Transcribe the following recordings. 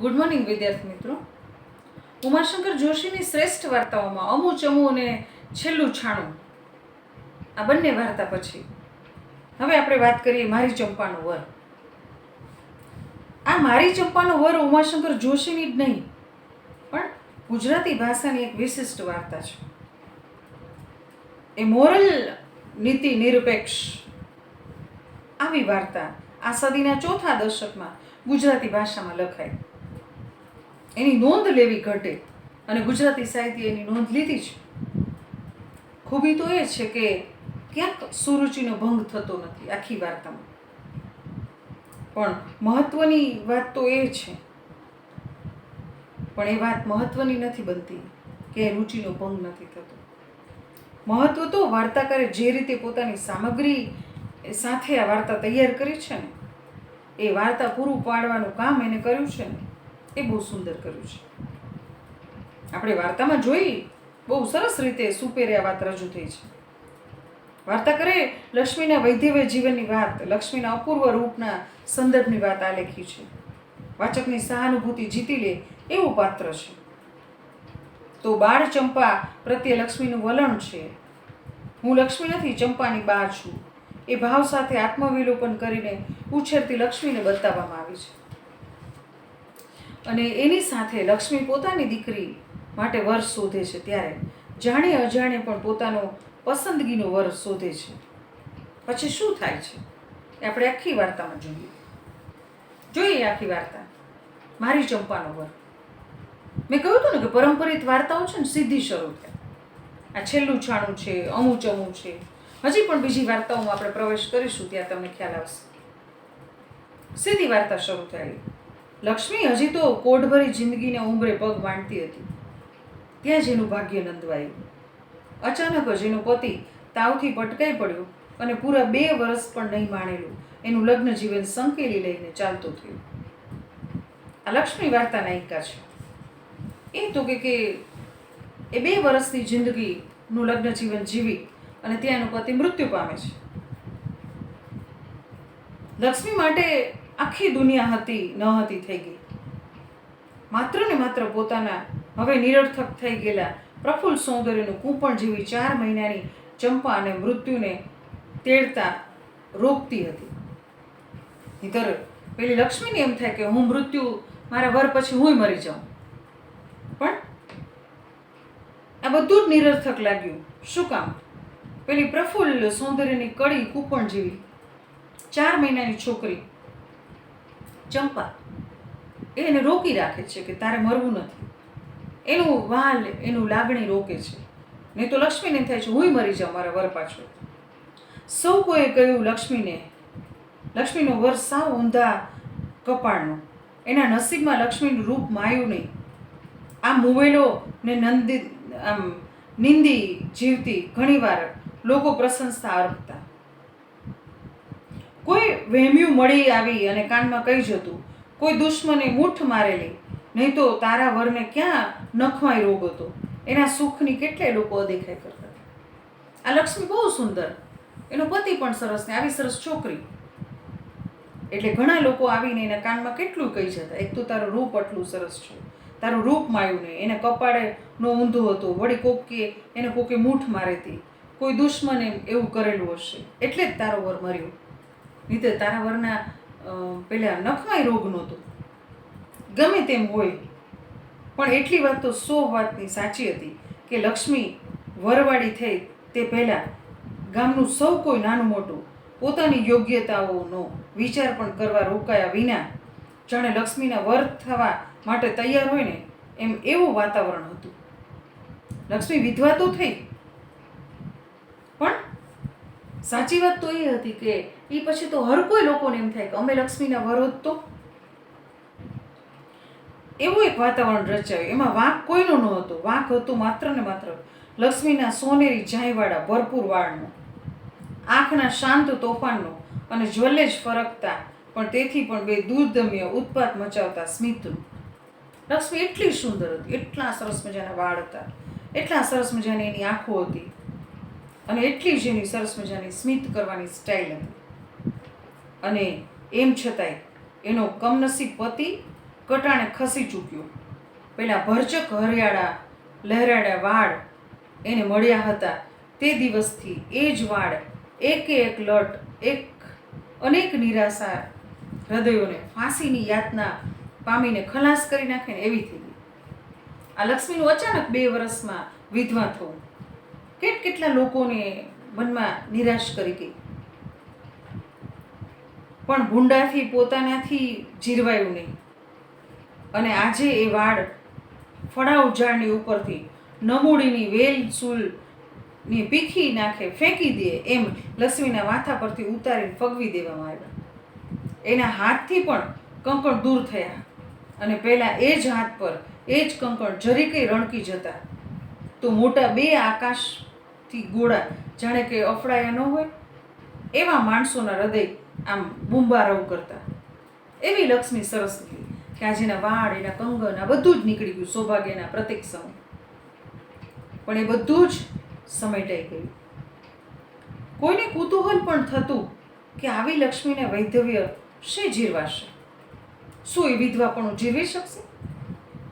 Good morning વિદ્યાર્થી મિત્રો. ઉમાશંકર જોશીની શ્રેષ્ઠ વાર્તાઓમાં અમુ ચમુ અને છેલ્લું છાણું આ બંને વાર્તા પછી હવે આપણે વાત કરીએ મારી ચંપાનો વર. આ મારી ચંપાનો વર ઉમાશંકર જોશીની જ નહીં પણ ગુજરાતી ભાષાની એક વિશિષ્ટ વાર્તા છે. એ મોરલ નીતિ નિરપેક્ષ આવી વાર્તા આ સદીના ચોથા દશકમાં ગુજરાતી ભાષામાં લખાઈ. એની નોંધ લેવી ઘટે અને ગુજરાતી સાહિત્ય એની નોંધ લીધી છે. ખૂબી તો એ છે કે ક્યાંક સુરુચિનો ભંગ થતો નથી આખી વાર્તામાં. પણ મહત્વની વાત તો એ છે, પણ એ વાત મહત્વની નથી બનતી કે રુચિનો ભંગ નથી થતો. મહત્વ તો વાર્તાકારે જે રીતે પોતાની સામગ્રી સાથે આ વાર્તા તૈયાર કરી છે ને, એ વાર્તા પૂરું પાડવાનું કામ એને કર્યું છે ને, એ બહુ સુંદર કર્યું છે. આપણે વાર્તામાં જોઈ બહુ સરસ રીતે સુપેરે આ વાત રજૂ થઈ છે. વાર્તાકારે લક્ષ્મીના વૈધવ્ય જીવનની વાત, લક્ષ્મીના અપૂર્વ રૂપના સંદર્ભની વાત આલેખી છે. વાચકની સહાનુભૂતિ જીતી લે એવું પાત્ર છે. તો બાળ ચંપા પ્રત્યે લક્ષ્મીનું વલણ છે. હું લક્ષ્મી નથી, ચંપાની બા છું, એ ભાવ સાથે આત્મવિલોપન કરીને ઉછેરતી લક્ષ્મીને બતાવવામાં આવી છે. અને એની સાથે લક્ષ્મી પોતાની દીકરી માટે વર શોધે છે ત્યારે જાણે અજાણે પણ પોતાનો પસંદગીનો વર શોધે છે. પછી શું થાય છે એ આપણે આખી વાર્તામાં જોઈએ આખી વાર્તા. મારી ચંપાનો વર. મેં કહ્યું હતું ને કે પરંપરિત વાર્તાઓ છે ને સીધી શરૂ થાય. આ છેલ્લું છાણું છે, અમુ ચમુ છે, હજી પણ બીજી વાર્તાઓમાં આપણે પ્રવેશ કરીશું ત્યાં તમને ખ્યાલ આવશે. સીધી વાર્તા શરૂ થાય. લક્ષ્મી હજી તો કોઢભરી જિંદગીના ઉંબરે પગ માંડતી હતી ત્યાં જ એનું ભાગ્ય નંદવાયું. અચાનક જ એનો પતિ તાવથી પટકાઈ પડ્યો અને પૂરા 2 વર્ષ પણ નહીં માણેલું એનું લગ્ન જીવન સંકેલી લઈને ચાલતું થયું. આ લક્ષ્મી વાર્તા નાયિકા છે. એ તો કે એ 2 વર્ષની જિંદગીનું લગ્ન જીવન જીવી અને ત્યાં એનો પતિ મૃત્યુ પામે છે. લક્ષ્મી માટે આખી દુનિયા હતી ન હતી થઈ ગઈ. માત્ર ને માત્ર પોતાના હવે નિરર્થક થઈ ગયેલા પ્રફુલ્લ સૌંદર્યનું કૂંપણ જેવી 4 મહિનાની ચંપા અને મૃત્યુને તેડતા રોકતી હતી. નહીંતર પેલી લક્ષ્મીને એમ થાય કે હું મૃત્યુ મારા વર પછી હું મરી જાઉં. પણ આ બધું જ નિરર્થક લાગ્યું. શું કામ? પેલી પ્રફુલ્લ સૌંદર્યની કડી કૂંપણ જેવી 4 મહિનાની છોકરી ચંપા એને રોકી રાખે છે કે તારે મરવું નથી. એનું વાલ, એનું લાગણી રોકે છે. નહીં તો લક્ષ્મીને એમ થાય છે હું મરી જાઉં મારા વર પાછળ. સૌ કોઈએ કહ્યું લક્ષ્મીનો વર સાવ ઊંધા કપાળનો, એના નસીબમાં લક્ષ્મીનું રૂપ માયું નહીં. આ મુવેલો ને નિંદી જીવતી ઘણીવાર લોકો પ્રશંસા અર્પતા. કોઈ વહેમ્યું મળી આવી અને કાનમાં કહી જતું, કોઈ દુશ્મને મૂઠ મારેલી, નહીં તો તારા વરને ક્યાં નખવાય રોગ હતો. એના સુખની કેટલાય લોકો અદેખાઈ કરતા. આ લક્ષ્મી બહુ સુંદર, એનો પતિ પણ સરસ ને આવી સરસ છોકરી. એટલે ઘણા લોકો આવીને એના કાનમાં કેટલું કહી જતા. એક તો તારું રૂપ આટલું સરસ છે, તારું રૂપ માયું ને, એના કપાળે નો ઊંધો હતો, વળી કોકે એને કોકે મૂઠ મારેતી, કોઈ દુશ્મને એવું કરેલું હશે એટલે જ તારો વર મર્યો. નહીં તો તારા વરના પેલા નખવાય રોગ નહોતો. ગમે તેમ હોય પણ એટલી વાત તો 100 વાતની સાચી હતી કે લક્ષ્મી વરવાળી થઈ તે પહેલાં ગામનું સૌ કોઈ નાનું મોટું પોતાની યોગ્યતાઓનો વિચાર પણ કરવા રોકાયા વિના જાણે લક્ષ્મીના વર થવા માટે તૈયાર હોય ને એમ એવું વાતાવરણ હતું. લક્ષ્મી વિધવા તો થઈ પણ સાચી વાત તો એ હતી કે એ પછી તો હર કોઈ લોકોને એમ થાય કે અમે લક્ષ્મીના વર હોત તો. એવું એક વાતાવરણ રચાયું. એમાં વાંક કોઈનો ન હતો. વાંક હતો માત્ર ને માત્ર લક્ષ્મીના સોનેરી જાંયવાળા ભરપૂર વાળનો, આંખના શાંત તોફાનનો અને જ્વલ્લે જ ફરકતા પણ તેથી પણ બે દુર્દમ્ય ઉત્પાત મચાવતા સ્મિતનું. લક્ષ્મી એટલી સુંદર હતી, એટલા સરસ મજાના વાળ હતા, એટલા સરસ મજાની એની આંખો હતી અને એટલી જ એની સરસ મજાની સ્મિત કરવાની સ્ટાઇલ હતી. અને એમ છતાંય એનો કમનસીબ પતિ કટાણે ખસી ચૂક્યો. પેલા ભરચક હરિયાળા લહેરાડા વાળ એને મળ્યા હતા તે દિવસથી એ જ વાળ એકે એક લટ અનેક નિરાશા હૃદયોને ફાંસીની યાતના પામીને ખલાસ કરી નાખે ને એવી થઈ ગઈ. આ લક્ષ્મીનું અચાનક 2 વર્ષમાં વિધવા થવું કેટલા લોકોને મનમાં નિરાશ કરી ગઈ. પણ ભૂંડાથી પોતાનાથી જીરવાયું નહીં અને આજે એ વાળ ફળાવ ઝાડની ઉપરથી નમૂડીની વેલ સૂલની પીખી નાખે ફેંકી દે એમ લક્ષ્મીના માથા પરથી ઉતારીને ફગવી દેવામાં આવ્યા. એના હાથથી પણ કંકણ દૂર થયા અને પહેલાં એ જ હાથ પર એ જ કંકણ જરીકે રણકી જતા તો મોટા 2 આકાશથી ગોળા જાણે કે અફડાયા ન હોય એવા માણસોના હૃદય આમ બુંબારવ કરતા. એવી લક્ષ્મી સરસ હતી કે આજેના વાળ એના કંગન આ બધું જ નીકળી ગયું સૌભાગ્યના પ્રતીક સમય. પણ એ બધું જ સમેટાઈ ગયું. કોઈને કુતૂહલ પણ થતું કે આવી લક્ષ્મીને વૈધવ્ય શે જીરવાશે? શું એ વિધવાપણું જીરવી શકશે?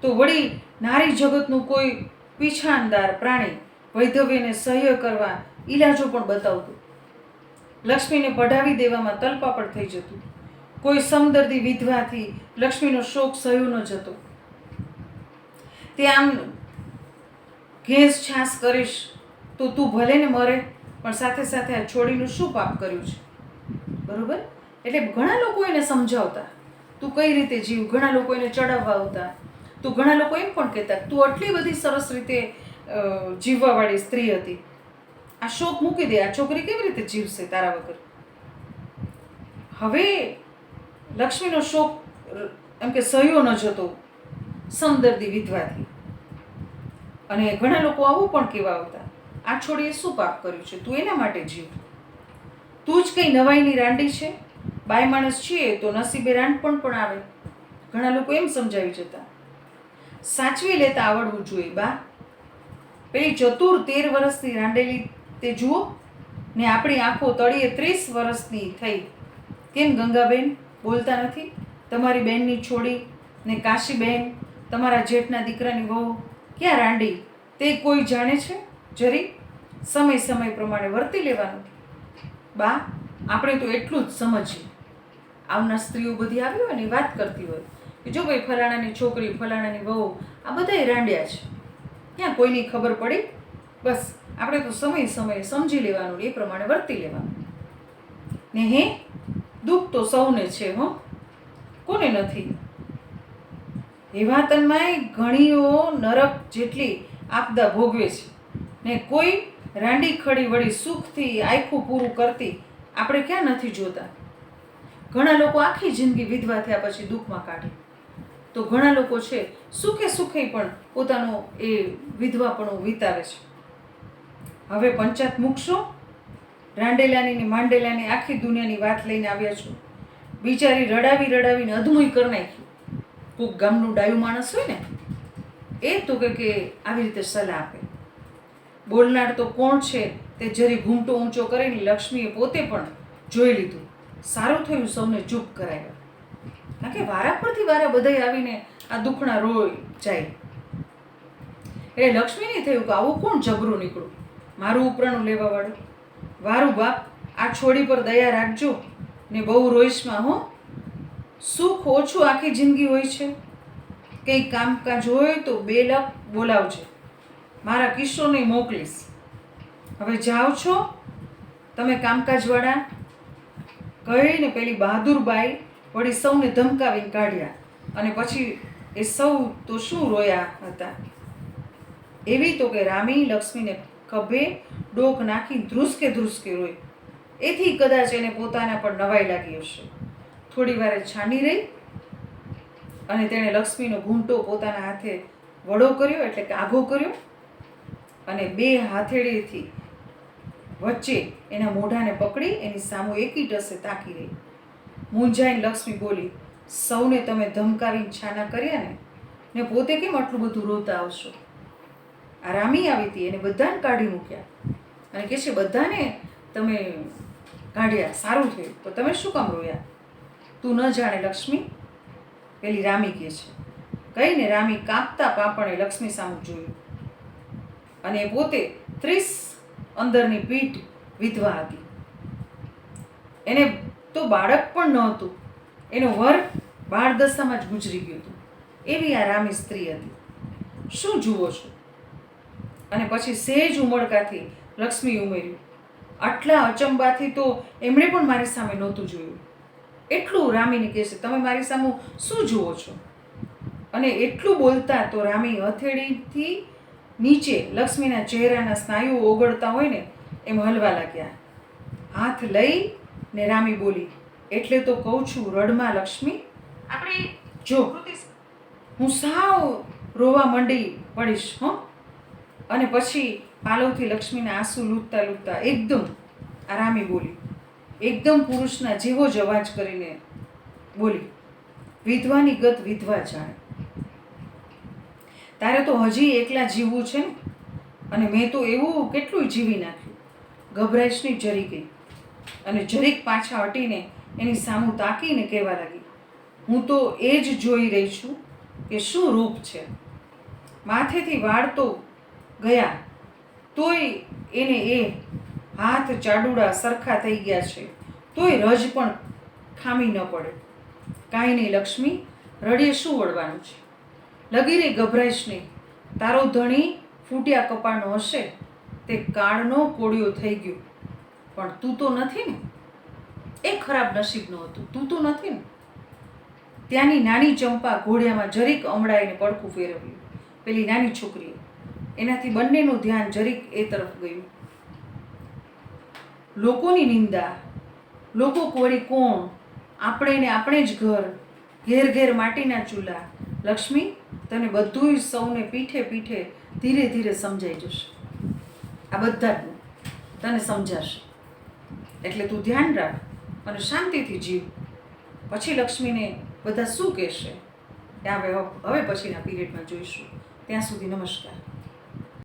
તો વળી નારી જગતનું કોઈ પીછાણદાર પ્રાણી વૈધવ્યને સહ્ય કરવા ઈલાજો પણ બતાવતું. લક્ષ્મીને પઢાવી દેવામાં તલપાપડ થઈ જતું. કોઈ સમદર્દી વિધવાથી લક્ષ્મીનો શોક સહ્યો ન જતો. તે આમ ઘેંસ છાસ કરીશ તો તું ભલે ને મરે પણ સાથે સાથે આ છોડીનું શું પાપ કર્યું છે? બરોબર? એટલે ઘણા લોકો એને સમજાવતા તું કઈ રીતે જીવ. ઘણા લોકો એને ચડાવવા આવતા. તો ઘણા લોકો એમ પણ કહેતા તું આટલી બધી સરસ રીતે જીવવાવાળી સ્ત્રી હતી, આ શોક મૂકી દે, આ છોકરી કેવી રીતે જીવશે તારા વગર? હવે લક્ષ્મીનો શોક એમ કે સહ્યો ન જતો સમદર્દી વિધવાથી. અને ઘણા લોકો આવું પણ કહેવા આવતા આ છોડીએ શું પાપ કર્યું છે? તું એના માટે જીવ. તું જ કંઈ નવાઈની રાંડી છે. બાય માણસ છીએ તો નસીબે રાંડપણ પણ આવે. ઘણા લોકો એમ સમજાવી જતા. સાચવી લેતા આવડવું જોઈએ બા. પેલી ચતુર 13 વર્ષની રાંડેલી તે જુઓ ને આપણી આંખો તળીએ 30 વર્ષની થઈ. કેમ ગંગાબેન બોલતા નથી? તમારી બહેનની છોડી ને કાશીબેન તમારા જેઠના દીકરાની વહુ ક્યાં રાંડી તે કોઈ જાણે છે? જરી સમય પ્રમાણે વર્તી લેવાનું. બા આપણે તો એટલું જ સમજીએ. આવનાર સ્ત્રીઓ બધી આવી હોય ને વાત કરતી હોય કે જો ભાઈ ફલાણાની છોકરી ફલાણાની વહુ આ બધાય રાંડ્યા છે. ક્યાં કોઈની ખબર પડી? બસ આપણે તો સમય સમજી લેવાનું, એ પ્રમાણે વર્તી લેવાનું. ને હે દુઃખ તો સૌને છે હો, કોને નથી? એવા તન્માય ઘણીઓ નરક જેટલી આપદા ભોગવે છે ને કોઈ રાંડી ખડી વળી સુખથી આખું પૂરું કરતી આપણે ક્યાં નથી જોતા? ઘણા લોકો આખી જિંદગી વિધવા થયા પછી દુઃખમાં કાઢે. તો ઘણા લોકો છે સુખે પણ પોતાનો એ વિધવાપણું વિતાવે છે. હવે પંચાત મૂકશો? રાંડેલાની ને માંડેલાની આખી દુનિયાની વાત લઈને આવ્યા છો. બિચારી રડાવીને અધમુઈ કરી નાખ્યું. કોઈક ગામનું ડાયું માણસ હોય ને એ તો કે આવી રીતે સલાહ આપે. બોલનાર તો કોણ છે તે જરી ઘૂમટો ઊંચો કરીને લક્ષ્મીએ પોતે પણ જોઈ લીધું. સારું થયું સૌને ચૂપ કરાવ્યા. કારણ કે વારા પરથી વારા બધાય આવીને આ દુખણા રોઈ જાય. એટલે લક્ષ્મીને થયું કે આવું કોણ જબરું નીકળું, મારું ઉપરાણું લેવાવાળું. વારું બાપ આ છોડી પર દયા રાખજો ને બહુ રોઈશમાં હો. સુખ ઓછું આખી જિંદગી હોય છે. કંઈ કામકાજ હોય તો 2 લખ બોલાવજે, મારા કિશોરને મોકલીશ. હવે જાઓ છો તમે કામકાજવાળા કહીને પેલી બહાદુરબાઈ વળી સૌને ધમકાવીને કાઢ્યા. અને પછી એ સૌ તો શું રોયા હતા. એવી તો કે રામી લક્ષ્મીને ખભે ડોક નાખી ધ્રુસકે રોઈ. એથી કદાચ એને પોતાના પર નવાઈ લાગી હશે. થોડી વારે છાની રહી અને તેણે લક્ષ્મીનો ઘૂંટો પોતાના હાથે વડો કર્યો એટલે કે આઘો કર્યો અને 2 હાથેળીથી વચ્ચે એના મોઢાને પકડી એની સામું એકી ટસે તાકી રહી. મૂંઝાઈને લક્ષ્મી બોલી, સૌને તમે ધમકાવીને છાના કર્યા ને પોતે કેમ આટલું બધું રોતા આવશો? આ રામી આવી હતી એને બધાને કાઢી મૂક્યા અને કહે છે બધાને તમે કાઢ્યા, સારું થયું, તો તમે શું કામ રોયા? તું ન જાણે લક્ષ્મી, પેલી રામી કહે છે. કહીને રામી કાપતા પાપણે લક્ષ્મી સામું જોયું, અને એ પોતે 30 અંદરની પીઠ વિધવા હતી. એને તો બાળક પણ નહોતું, એનો વર બાળ દશામાં જ ગુજરી ગયું હતું. એવી આ રામી સ્ત્રી હતી. શું જુઓ છો? અને પછી સહેજ ઉમળકાથી લક્ષ્મી ઉમેર્યું, આટલા અચંબાથી તો એમણે પણ મારી સામે નહોતું જોયું. એટલું રામીને કહે છે, તમે મારી સામે શું જુઓ છો? અને એટલું બોલતા તો રામી હથેળીથી નીચે લક્ષ્મીના ચહેરાના સ્નાયુઓ ઓગળતા હોય ને એમ હલવા લાગ્યા. હાથ લઈને રામી બોલી, એટલે તો કહું છું રડમાં લક્ષ્મી. આપણે જો હું સાવ રોવા મંડી પડીશ હો. અને પછી પાલવથી લક્ષ્મીના આંસુ લૂંટતા લૂંટતા એકદમ આ રામી બોલી, એકદમ પુરુષના જેવો જ અવાજ કરીને બોલી, વિધવાની ગત વિધવા જાણે. તારે તો હજી એકલા જીવવું છે ને, અને મેં તો એવું કેટલું જીવી નાખ્યું. ગભરાઈશની જરી ગઈ અને જરીક પાછા હટીને એની સામું તાકીને કહેવા લાગી, હું તો એ જ જોઈ રહી છું કે શું રૂપ છે. માથેથી વાળ તો ગયા, તોય એને એ હાથ ચાડુડા સરખા થઈ ગયા છે, તોય રજ પણ ખામી ન પડે. કાંઈ નહીં લક્ષ્મી, રડીએ શું વળવાનું છે? લગીરે ગભરાઈશ નહીં. તારો ધણી ફૂટ્યા કપાળનો હશે, તે કાળનો કોળિયો થઈ ગયો, પણ તું તો નથી ને. એ ખરાબ નસીબનું હતું, તું તો નથી ને. ત્યાંની નાની ચંપા ઘોડિયામાં જરીક અમડાઈને પડખું ફેરવ્યું. પેલી નાની છોકરીએ એનાથી બંનેનું ધ્યાન જરીક એ તરફ ગયું. લોકોની નિંદા, લોકો કોળી કોણ, આપણે ને આપણે જ ઘર, ઘેર ઘેર માટીના ચૂલા. લક્ષ્મી, તને બધુંય સૌને પીઠે પીઠે ધીરે ધીરે સમજાઈ જશે. આ બધા જ તને સમજાશે. એટલે તું ધ્યાન રાખ અને શાંતિથી જીવ. પછી લક્ષ્મીને બધા શું કહેશે એ હવે પછીના પીરિયડમાં જોઈશું. ત્યાં સુધી નમસ્કાર.